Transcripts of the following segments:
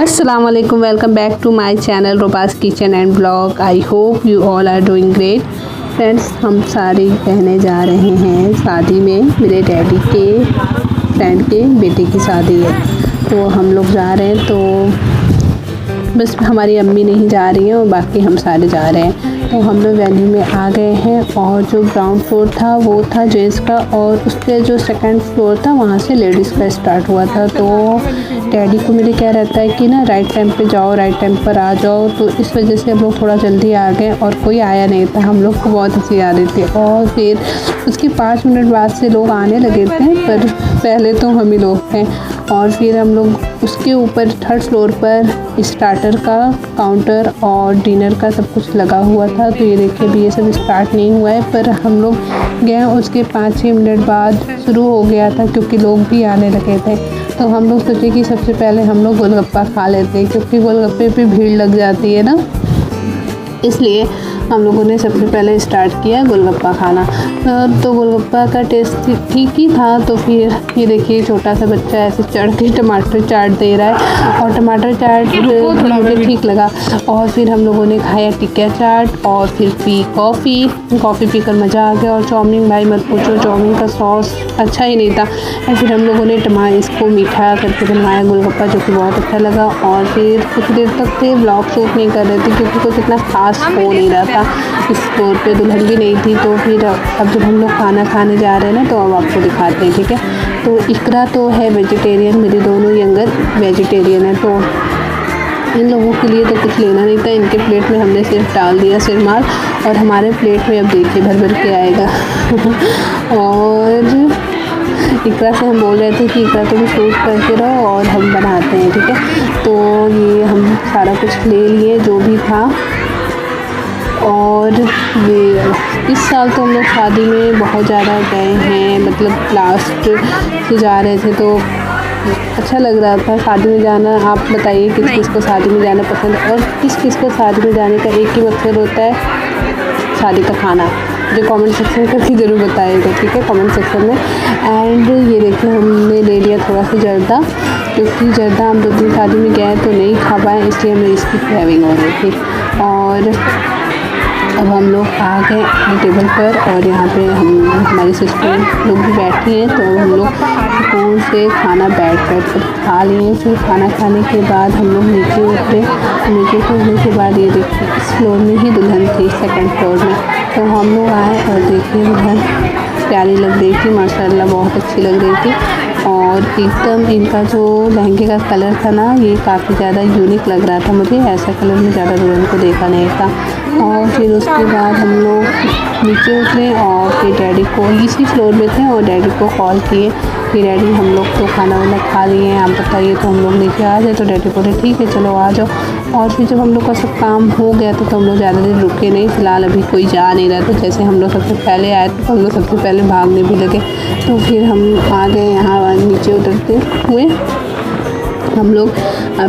अस्सलाम वालेकुम, welcome back to my channel Robas kitchen and blog. I hope you all are doing great. Friends, हम सारी बहनें जा रहे हैं शादी में। मेरे डैडी के फ्रेंड के बेटे की शादी है, तो हम लोग जा रहे हैं। तो बस हमारी अम्मी नहीं जा रही हैं और बाकी हम सारे जा रहे हैं। तो हम लोग वेन्यू में आ गए हैं और जो ग्राउंड फ्लोर था वो था जेंट्स का, और उसके जो सेकंड फ्लोर था वहाँ से लेडीज़ का स्टार्ट हुआ था। तो डैडी को मेरे क्या रहता है कि ना राइट टाइम पे जाओ, राइट टाइम पर आ जाओ, तो इस वजह से हम लोग थोड़ा जल्दी आ गए और कोई आया नहीं था। हम लोग को बहुत हंसी आ रही थी और फिर उसके 5 मिनट बाद से लोग आने लगे थे, पर पहले तो हम ही लोग थे। और फिर हम लोग उसके ऊपर थर्ड फ्लोर पर स्टार्टर का काउंटर और डिनर का सब कुछ लगा हुआ था। तो ये देखिए अभी ये सब स्टार्ट नहीं हुआ है, पर हम लोग गए उसके 5-6 मिनट बाद शुरू हो गया था, क्योंकि लोग भी आने लगे थे। तो हम लोग सोचे कि सबसे पहले हम लोग गोलगप्पा खा लेते हैं, क्योंकि गोलगप्पे पे भीड़ लग जाती है ना, इसलिए हम लोगों ने सबसे पहले स्टार्ट किया गोलगप्पा खाना। तो गोलगप्पा का टेस्ट ठीक ही था। तो फिर ये देखिए छोटा सा बच्चा ऐसे चढ़ के टमाटर चाट दे रहा है, और टमाटर चाट मुझे ठीक लगा। और फिर हम लोगों ने खाया टिक्का चाट और फिर पी कॉफ़ी पीकर मज़ा आ गया। और चाउमीन, भाई मत पूछो, चाउमीन का सॉस अच्छा ही नहीं था। और फिर हम लोगों ने इसको मीठा करके बनवाया गोलगप्पा, जो कि बहुत अच्छा लगा। और फिर कुछ देर तक थे ब्लॉग शूट नहीं कर रहे थे, क्योंकि कुछ इतना खास हो नहीं रहा था। इस फ्लोर पे दुल्हन भी नहीं थी। तो फिर अब जब हम लोग खाना खाने जा रहे हैं ना, तो अब आपको दिखाते हैं, ठीक है। तो इकरा तो है वेजिटेरियन, मेरी दोनों यंगर वेजिटेरियन है, तो इन लोगों के लिए तो कुछ लेना नहीं था। इनके प्लेट में हमने सिर्फ डाल दिया सिरमाल, और हमारे प्लेट में अब देखिए भर भर के आएगा। और इकरा से हम बोल रहे थे कि इकरा तुम शूट करके रहो और हम बनाते हैं, ठीक है। तो ये हम सारा कुछ ले लिए जो भी था। और ये इस साल तो हम लोग शादी में बहुत ज़्यादा गए हैं, मतलब लास्ट से जा रहे थे, तो अच्छा लग रहा था शादी में जाना। आप बताइए किस किस को शादी में जाना पसंद है, और किस किस को शादी में जाने का एक ही मकसद होता है, शादी का खाना। जो कमेंट सेक्शन करके ज़रूर बताइएगा, ठीक है, कमेंट सेक्शन में। एंड ये देखिए हमने ले लिया थोड़ा सा जर्दा, क्योंकि जर्दा हम 2 दिन शादी में गए तो नहीं खा पाए, इसलिए हमें इसकी क्रेविंग हो रही थी। और अब हम लोग आ गए अपने टेबल पर, और यहाँ पे हमारी सिस्टर लोग भी बैठी हैं। तो हम लोग सुकून से खाना बैठ कर खा लिए। फिर खाना खाने के बाद हम लोग नीचे उतरे। नीचे उतरने के बाद ये देखिए इस फ्लोर में ही दुल्हन थी, सेकंड फ्लोर में। तो हम लोग आए और देखिए दुल्हन प्यारी लग रही थी, माशाल्लाह बहुत अच्छी लग रही थी। और एकदम इनका जो लहंगे का कलर था ना, ये काफ़ी ज़्यादा यूनिक लग रहा था मुझे। ऐसा कलर में ज़्यादा दुल्हन को देखा नहीं था। और फिर उसके बाद हम लोग नीचे उतरे और फिर डैडी को, इसी फ्लोर में थे, और डैडी को कॉल किए कि डैडी हम लोग तो खाना वाना खा लिए हैं, आप बताइए तो हम लोग नीचे आ जाए। तो डैडी बोले ठीक है चलो आ जाओ। और फिर जब हम लोग का सब काम हो गया तो हम लोग ज़्यादा देर रुके नहीं। फ़िलहाल अभी कोई जा नहीं रहा, तो जैसे हम लोग सबसे पहले आए तो हम लोग सबसे पहले भागने भी लगे। तो फिर हम आ गए यहाँ नीचे उतरते हुए हम लोग।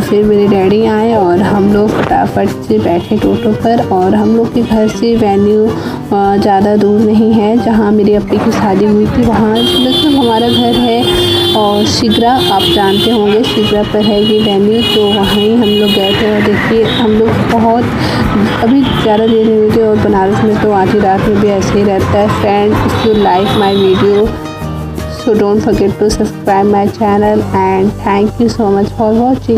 फिर मेरे डैडी आए और हम लोग फटाफट से बैठे टोटो पर। और हम लोग के घर से वेन्यू ज़्यादा दूर नहीं है, जहाँ मेरी अपी की शादी हुई थी वहाँ मतलब हमारा घर है। और शिग्रा, आप जानते होंगे शिग्रा पर है ये वेन्यू, तो वहीं हम लोग गए थे। और देखिए हम लोग बहुत अभी ज़्यादा देर नहीं हुई थी, और बनारस में तो आधी रात में भी ऐसे ही रहता है। Friend, if you like my video, so don't forget to subscribe my channel, and thank you so much for watching.